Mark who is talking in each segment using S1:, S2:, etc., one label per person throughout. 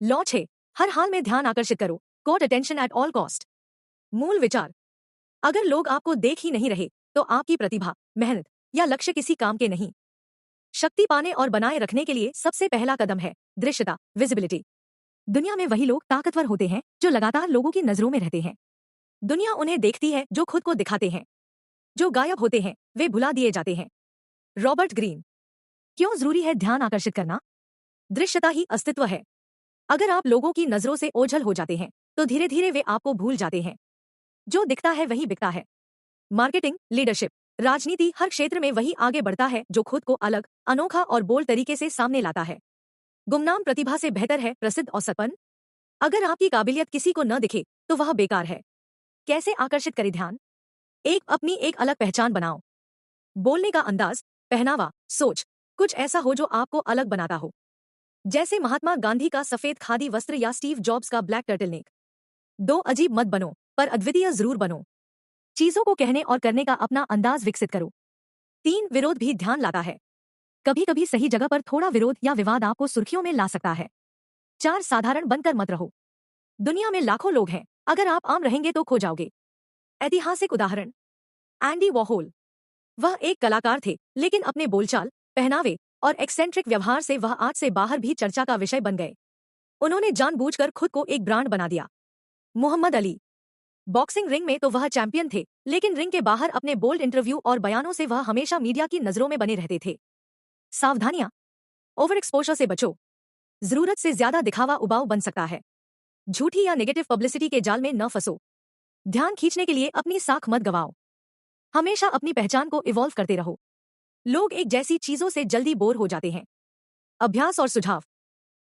S1: Law 6, हर हाल में ध्यान आकर्षित करो, court attention at all cost. मूल विचार, अगर लोग आपको देख ही नहीं रहे तो आपकी प्रतिभा, मेहनत या लक्ष्य किसी काम के नहीं। शक्ति पाने और बनाए रखने के लिए सबसे पहला कदम है दृश्यता, विजिबिलिटी। दुनिया में वही लोग ताकतवर होते हैं जो लगातार लोगों की नजरों में रहते हैं। दुनिया उन्हें देखती है जो खुद को दिखाते हैं। जो गायब होते हैं वे भुला दिए जाते हैं। Robert Greene. क्यों जरूरी है ध्यान आकर्षित करना? दृश्यता ही अस्तित्व है। अगर आप लोगों की नजरों से ओझल हो जाते हैं तो धीरे धीरे वे आपको भूल जाते हैं। जो दिखता है वही बिकता है। मार्केटिंग, लीडरशिप, राजनीति, हर क्षेत्र में वही आगे बढ़ता है जो खुद को अलग, अनोखा और बोल्ड तरीके से सामने लाता है। गुमनाम प्रतिभा से बेहतर है प्रसिद्ध औसतपन। अगर आपकी काबिलियत किसी को न दिखे तो वह बेकार है। कैसे आकर्षित करें ध्यान? अपनी एक अलग पहचान बनाओ। बोलने का अंदाज, पहनावा, सोच, कुछ ऐसा हो जो आपको अलग बनाता हो। जैसे महात्मा गांधी का सफेद खादी वस्त्र या स्टीव जॉब्स का ब्लैक टर्टलनेक। 2, अजीब मत बनो पर अद्वितीय जरूर बनो। चीजों को कहने और करने का अपना अंदाज विकसित करो। 3, विरोध भी ध्यान लाता है। कभी कभी सही जगह पर थोड़ा विरोध या विवाद आपको सुर्खियों में ला सकता है। 4, साधारण बनकर मत रहो। दुनिया में लाखों लोग हैं, अगर आप आम रहेंगे तो खो जाओगे। ऐतिहासिक उदाहरण, एंडी वॉहोल। वह एक कलाकार थे लेकिन अपने बोलचाल, पहनावे और एक्सेंट्रिक व्यवहार से वह आज से बाहर भी चर्चा का विषय बन गए। उन्होंने जानबूझकर खुद को एक ब्रांड बना दिया। मोहम्मद अली। बॉक्सिंग रिंग में तो वह चैंपियन थे लेकिन रिंग के बाहर अपने बोल्ड इंटरव्यू और बयानों से वह हमेशा मीडिया की नजरों में बने रहते थे। सावधानियां, ओवर एक्सपोजर से बचो। जरूरत से ज्यादा दिखावा उबाऊ बन सकता है। झूठी या नेगेटिव पब्लिसिटी के जाल में न फंसो। ध्यान खींचने के लिए अपनी साख मत गवाओ। हमेशा अपनी पहचान को इवॉल्व करते रहो। लोग एक जैसी चीजों से जल्दी बोर हो जाते हैं। अभ्यास और सुझाव,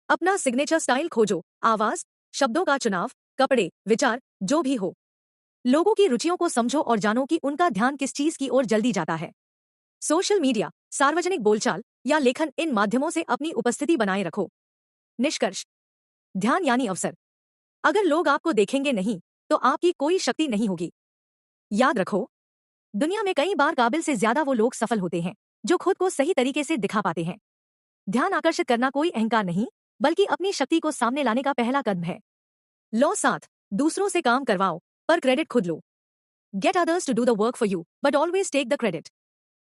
S1: अपना सिग्नेचर स्टाइल खोजो। आवाज, शब्दों का चुनाव, कपड़े, विचार, जो भी हो। लोगों की रुचियों को समझो और जानो कि उनका ध्यान किस चीज की ओर जल्दी जाता है। सोशल मीडिया, सार्वजनिक बोलचाल या लेखन, इन माध्यमों से अपनी उपस्थिति बनाए रखो। निष्कर्ष, ध्यान यानी अवसर। अगर लोग आपको देखेंगे नहीं तो आपकी कोई शक्ति नहीं होगी। याद रखो, दुनिया में कई बार काबिल से ज्यादा वो लोग सफल होते हैं जो खुद को सही तरीके से दिखा पाते हैं। ध्यान आकर्षित करना कोई अहंकार नहीं बल्कि अपनी शक्ति को सामने लाने का पहला कदम है। लॉ 7, दूसरों से काम करवाओ पर क्रेडिट खुद लो। Get others to do the work for you but always take the credit.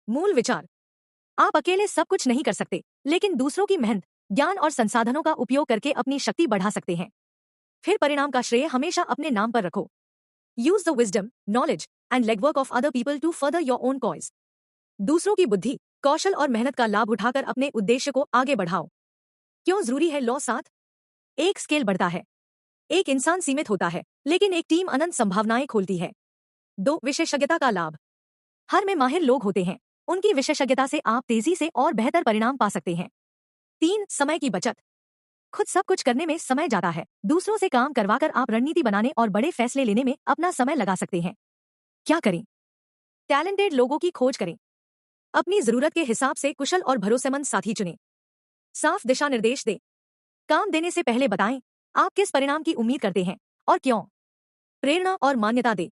S1: मूल विचार, आप अकेले सब कुछ नहीं कर सकते लेकिन दूसरों की मेहनत, ज्ञान और संसाधनों का उपयोग करके अपनी शक्ति बढ़ा सकते हैं। फिर परिणाम का श्रेय हमेशा अपने नाम पर रखो। Use the wisdom, knowledge and legwork of other people to further your own cause. दूसरों की बुद्धि, कौशल और मेहनत का लाभ उठाकर अपने उद्देश्य को आगे बढ़ाओ। क्यों जरूरी है लॉ 7? एक, स्केल बढ़ता है। एक इंसान सीमित होता है लेकिन एक टीम अनंत संभावनाएं खोलती है। 2, विशेषज्ञता का लाभ। हर में माहिर लोग होते हैं, उनकी विशेषज्ञता से आप तेजी से और बेहतर परिणाम पा सकते हैं। 3, समय की बचत। खुद सब कुछ करने में समय जाता है, दूसरों से काम करवाकर आप रणनीति बनाने और बड़े फैसले लेने में अपना समय लगा सकते हैं। क्या करें? टैलेंटेड लोगों की खोज करें। अपनी जरूरत के हिसाब से कुशल और भरोसेमंद साथी चुनें। साफ दिशा निर्देश दें। काम देने से पहले बताएं आप किस परिणाम की उम्मीद करते हैं और क्यों। प्रेरणा और मान्यता दें।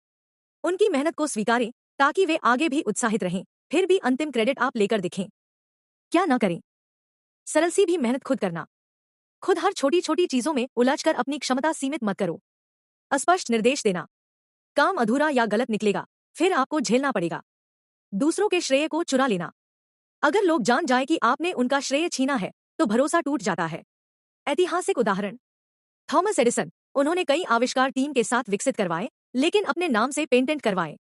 S1: उनकी मेहनत को स्वीकारें ताकि वे आगे भी उत्साहित रहें, फिर भी अंतिम क्रेडिट आप लेकर दिखें। क्या न करें? सरल सी भी मेहनत खुद करना। खुद हर छोटी छोटी चीजों में उलझकर अपनी क्षमता सीमित मत करो। अस्पष्ट निर्देश देना। काम अधूरा या गलत निकलेगा, फिर आपको झेलना पड़ेगा। दूसरों के श्रेय को चुरा लेना। अगर लोग जान जाए कि आपने उनका श्रेय छीना है तो भरोसा टूट जाता है। ऐतिहासिक उदाहरण, थॉमस एडिसन। उन्होंने कई आविष्कार टीम के साथ विकसित करवाए लेकिन अपने नाम से पेटेंट करवाए।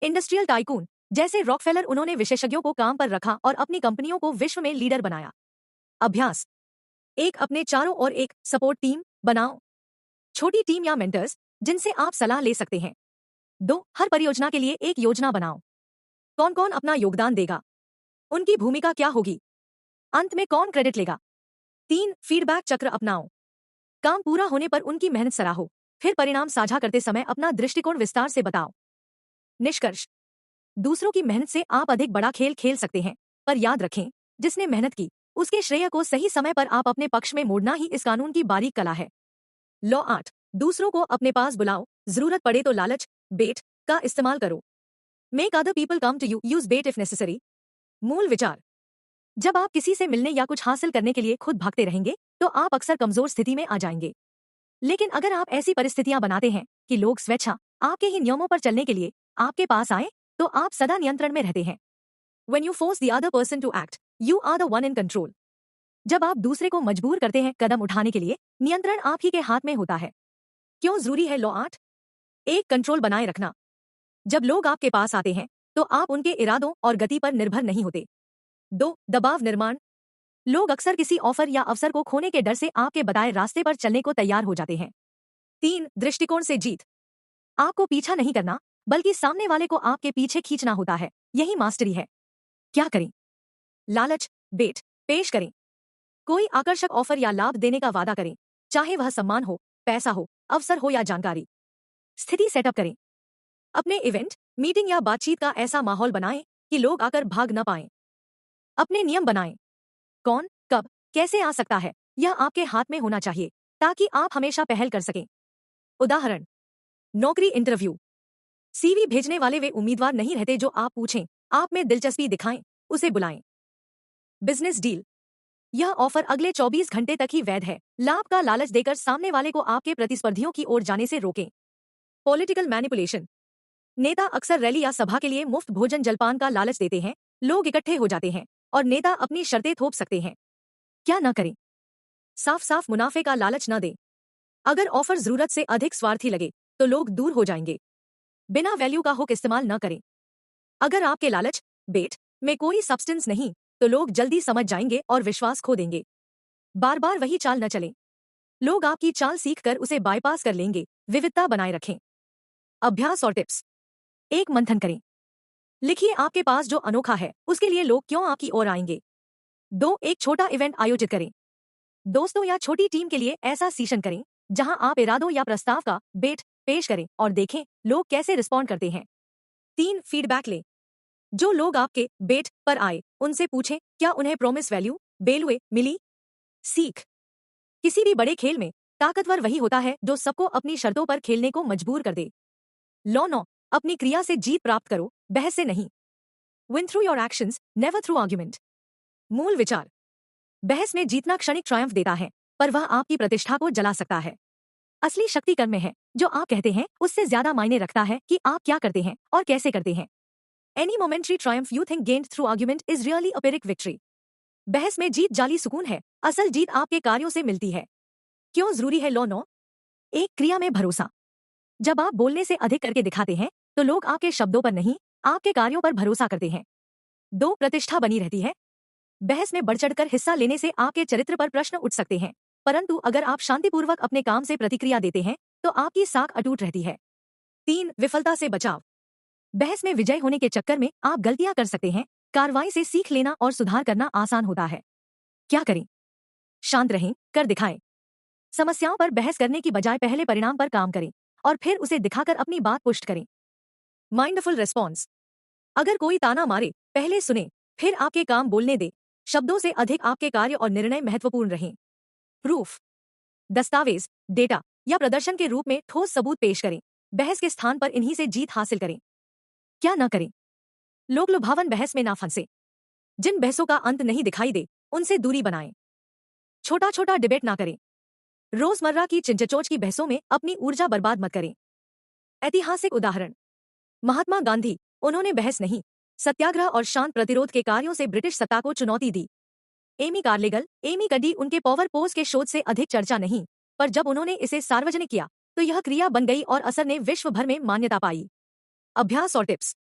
S1: इंडस्ट्रियल टाइकून जैसे रॉकफेलर, उन्होंने विशेषज्ञों को काम पर रखा और अपनी कंपनियों को विश्व में लीडर बनाया। अभ्यास, एक, अपने चारों ओर एक सपोर्ट टीम बनाओ। छोटी टीम या मेंटर्स जिनसे आप सलाह ले सकते हैं। 2, हर परियोजना के लिए एक योजना बनाओ। कौन कौन अपना योगदान देगा, उनकी भूमिका क्या होगी, अंत में कौन क्रेडिट लेगा। 3, फीडबैक चक्र अपनाओ। काम पूरा होने पर उनकी मेहनत सराहो, फिर परिणाम साझा करते समय अपना दृष्टिकोण विस्तार से बताओ। निष्कर्ष, दूसरों की मेहनत से आप अधिक बड़ा खेल खेल सकते हैं, पर याद रखें, जिसने मेहनत की उसके श्रेय को सही समय पर आप अपने पक्ष में मोड़ना ही इस कानून की बारीक कला है। लॉ 8, दूसरों को अपने पास बुलाओ, जरूरत पड़े तो लालच, बेट का इस्तेमाल करो। Make other people come to you, use bait if necessary. मूल विचार, जब आप किसी से मिलने या कुछ हासिल करने के लिए खुद भागते रहेंगे तो आप अक्सर कमजोर स्थिति में आ जाएंगे। लेकिन अगर आप ऐसी परिस्थितियां बनाते हैं कि लोग स्वेच्छा आपके ही नियमों पर चलने के लिए आपके पास आए, तो आप सदा नियंत्रण में रहते हैं। When you force the other person to act, you are the one in control. जब आप दूसरे को मजबूर करते हैं कदम उठाने के लिए, नियंत्रण आप ही के हाथ में होता है। क्यों जरूरी है लॉ 8? एक, कंट्रोल बनाए रखना। जब लोग आपके पास आते हैं तो आप उनके इरादों और गति पर निर्भर नहीं होते। 2, दबाव निर्माण। लोग अक्सर किसी ऑफर या अवसर को खोने के डर से आपके बताए रास्ते पर चलने को तैयार हो जाते हैं। 3, दृष्टिकोण से जीत। आपको पीछा नहीं करना, बल्कि सामने वाले को आपके पीछे खींचना होता है। यही मास्टरी है। क्या करें? लालच, बेट पेश करें। कोई आकर्षक ऑफर या लाभ देने का वादा करें, चाहे वह सम्मान हो, पैसा हो, अवसर हो या जानकारी। स्थिति सेटअप करें। अपने इवेंट, मीटिंग या बातचीत का ऐसा माहौल बनाएं कि लोग आकर भाग न पाएं। अपने नियम बनाएं। कौन, कब, कैसे आ सकता है, यह आपके हाथ में होना चाहिए, ताकि आप हमेशा पहल कर सकें। उदाहरण, नौकरी इंटरव्यू। सीवी भेजने वाले वे उम्मीदवार नहीं रहते जो आप पूछें, आप में दिलचस्पी दिखाएं, उसे बुलाएं। Business deal. यह ऑफर अगले 24 घंटे तक ही वैध है। लाभ का लालच देकर सामने वाले को आपके प्रतिस्पर्धियों की ओर जाने से रोकें। Political manipulation. नेता अक्सर रैली या सभा के लिए मुफ्त भोजन जलपान का लालच देते हैं। लोग इकट्ठे हो जाते हैं और नेता अपनी शर्तें थोप सकते हैं। क्या न करें? साफ साफ मुनाफे का लालच न दें। अगर ऑफर जरूरत से अधिक स्वार्थी लगे तो लोग दूर हो जाएंगे। बिना वैल्यू का हुक इस्तेमाल न करें। अगर आपके लालच, बेट में कोई सब्सटेंस नहीं, तो लोग जल्दी समझ जाएंगे और विश्वास खो देंगे। बार बार वही चाल न चलें। लोग आपकी चाल सीखकर उसे बाईपास कर लेंगे। विविधता बनाए रखें। अभ्यास और टिप्स। एक, मंथन करें। लिखिए आपके पास जो अनोखा है उसके लिए लोग क्यों आपकी ओर आएंगे। 2, एक छोटा इवेंट आयोजित करें। दोस्तों या छोटी टीम के लिए ऐसा सेशन करें जहां आप इरादों या प्रस्ताव का बेट पेश करें और देखें लोग कैसे रिस्पॉन्ड करते हैं। 3, फीडबैक लें। जो लोग आपके बेट पर आए उनसे पूछें क्या उन्हें प्रॉमिस वैल्यू बेलुए मिली। सीख। किसी भी बड़े खेल में ताकतवर वही होता है जो सबको अपनी शर्तों पर खेलने को मजबूर कर दे। लॉ 9, अपनी क्रिया से जीत प्राप्त करो, बहस से नहीं। Win through your actions, never through argument. मूल विचार, बहस में जीतना क्षणिक ट्रायम्फ देता है, पर वह आपकी प्रतिष्ठा को जला सकता है। असली शक्ति कर्म में है। जो आप कहते हैं उससे ज्यादा मायने रखता है कि आप क्या करते हैं और कैसे करते हैं। Any momentary triumph you think gained through argument is really a pyrrhic victory. बहस में जीत जाली सुकून है, असल जीत आपके कार्यों से मिलती है। क्यों जरूरी है लॉ 9? एक, क्रिया में भरोसा। जब आप बोलने से अधिक करके दिखाते हैं तो लोग आपके शब्दों पर नहीं, आपके कार्यों पर भरोसा करते हैं। 2, प्रतिष्ठा बनी रहती है। बहस में बढ़ चढ़कर हिस्सा लेने से आपके चरित्र पर प्रश्न उठ सकते हैं, परंतु अगर आप शांतिपूर्वक अपने काम से प्रतिक्रिया देते हैं तो आपकी साख अटूट रहती है। 3, विफलता से बचाव। बहस में विजय होने के चक्कर में आप गलतियां कर सकते हैं। कार्रवाई से सीख लेना और सुधार करना आसान होता है। क्या करें? शांत रहें, कर दिखाएं। समस्याओं पर बहस करने की बजाय पहले परिणाम पर काम करें और फिर उसे दिखाकर अपनी बात पुष्ट करें। Mindful response. अगर कोई ताना मारे, पहले सुने, फिर आपके काम बोलने दे। शब्दों से अधिक आपके कार्य और निर्णय महत्वपूर्ण रहें। प्रूफ। दस्तावेज, डेटा या प्रदर्शन के रूप में ठोस सबूत पेश करें। बहस के स्थान पर इन्हीं से जीत हासिल करें। क्या न करें? लोग लुभावन बहस में ना फंसे। जिन बहसों का अंत नहीं दिखाई दे उनसे दूरी बनाएं। छोटा छोटा डिबेट ना करें। रोजमर्रा की चिंचचोच की बहसों में अपनी ऊर्जा बर्बाद मत करें। ऐतिहासिक उदाहरण, महात्मा गांधी, उन्होंने बहस नहीं, सत्याग्रह और शांत प्रतिरोध के कार्यों से ब्रिटिश सत्ता को चुनौती दी। एमी कार्लेगल, एमी कडी, उनके पावर पोज के शोध से अधिक चर्चा नहीं, पर जब उन्होंने इसे सार्वजनिक किया तो यह क्रिया बन गई और असर ने विश्व भर में मान्यता पाई। अभ्यास और टिप्स।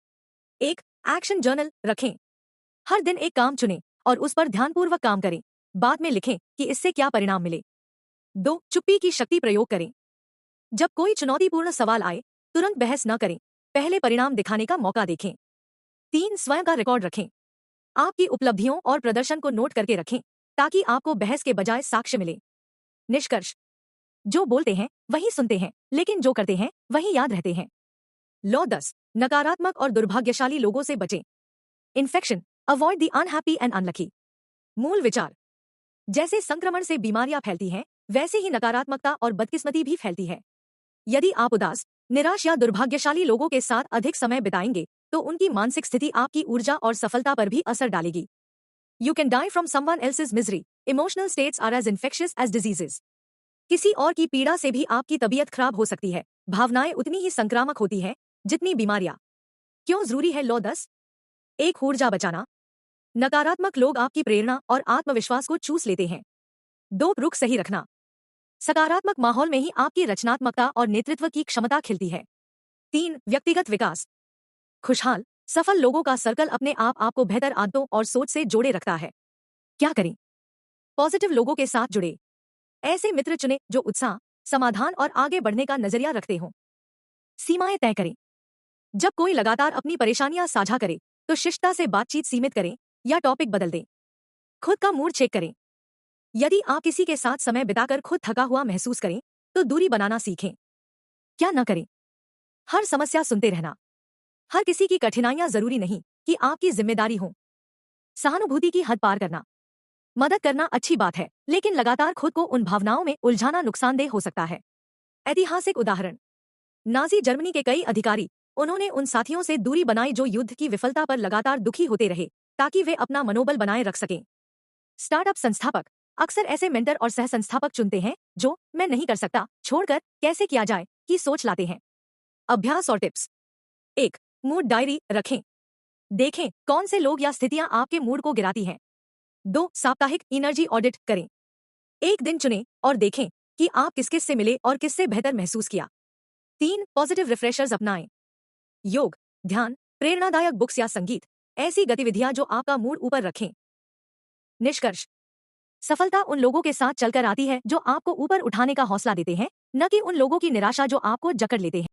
S1: 1, एक्शन जर्नल रखें। हर दिन एक काम चुनें और उस पर ध्यानपूर्वक काम करें। बाद में लिखें कि इससे क्या परिणाम मिले। 2, चुप्पी की शक्ति प्रयोग करें। जब कोई चुनौतीपूर्ण सवाल आए तुरंत बहस न करें, पहले परिणाम दिखाने का मौका देखें। 3, स्वयं का रिकॉर्ड रखें। आपकी उपलब्धियों और प्रदर्शन को नोट करके रखें ताकि आपको बहस के बजाय साक्ष्य मिले। निष्कर्ष, जो बोलते हैं वही सुनते हैं, लेकिन जो करते हैं वही याद रहते हैं। लॉ 10, नकारात्मक और दुर्भाग्यशाली लोगों से बचें। Infection, avoid the unhappy and unlucky. मूल विचार, जैसे संक्रमण से बीमारियां फैलती हैं वैसे ही नकारात्मकता और बदकिस्मती भी फैलती है। यदि आप उदास, निराश या दुर्भाग्यशाली लोगों के साथ अधिक समय बिताएंगे तो उनकी मानसिक स्थिति आपकी ऊर्जा और सफलता पर भी असर डालेगी। You can die from someone else's misery. Emotional states are as infectious as diseases. किसी और की पीड़ा से भी आपकी तबीयत खराब हो सकती है। भावनाएं उतनी ही संक्रामक होती हैं जितनी बीमारियां। क्यों जरूरी है लॉ 10? एक ऊर्जा बचाना। नकारात्मक लोग आपकी प्रेरणा और आत्मविश्वास को चूस लेते हैं। 2 रुख सही रखना। सकारात्मक माहौल में ही आपकी रचनात्मकता और नेतृत्व की क्षमता खिलती है। 3 व्यक्तिगत विकास। खुशहाल सफल लोगों का सर्कल अपने आप आपको बेहतर आदतों और सोच से जोड़े रखता है। क्या करें? पॉजिटिव लोगों के साथ जुड़े। ऐसे मित्र चुनें जो उत्साह, समाधान और आगे बढ़ने का नजरिया रखते हों। सीमाएं तय करें। जब कोई लगातार अपनी परेशानियां साझा करे तो शिष्टता से बातचीत सीमित करें या टॉपिक बदल दें। खुद का मूड चेक करें। यदि आप किसी के साथ समय बिताकर खुद थका हुआ महसूस करें तो दूरी बनाना सीखें। क्या न करें? हर समस्या सुनते रहना। हर किसी की कठिनाइयां जरूरी नहीं कि आपकी जिम्मेदारी हो। सहानुभूति की हद पार करना। मदद करना अच्छी बात है, लेकिन लगातार खुद को उन भावनाओं में उलझाना नुकसानदेह हो सकता है। ऐतिहासिक उदाहरण। नाजी जर्मनी के कई अधिकारी, उन्होंने उन साथियों से दूरी बनाई जो युद्ध की विफलता पर लगातार दुखी होते रहे, ताकि वे अपना मनोबल बनाए रख सकें। स्टार्टअप संस्थापक अक्सर ऐसे मेंटर और सह संस्थापक चुनते हैं जो मैं नहीं कर सकता, छोड़कर कैसे किया जाए की सोच लाते हैं। अभ्यास और टिप्स। 1. मूड डायरी रखें। देखें कौन से लोग या स्थितियां आपके मूड को गिराती हैं। 2. साप्ताहिक एनर्जी ऑडिट करें। एक दिन चुनें और देखें कि आप किस किस से मिले और किससे बेहतर महसूस किया। 3. पॉजिटिव रिफ्रेशर्स अपनाएं। योग, ध्यान, प्रेरणादायक बुक्स या संगीत, ऐसी गतिविधियां जो आपका मूड ऊपर रखें। निष्कर्ष। सफलता उन लोगों के साथ चलकर आती है जो आपको ऊपर उठाने का हौसला देते हैं, न कि उन लोगों की निराशा जो आपको जकड़ लेते हैं।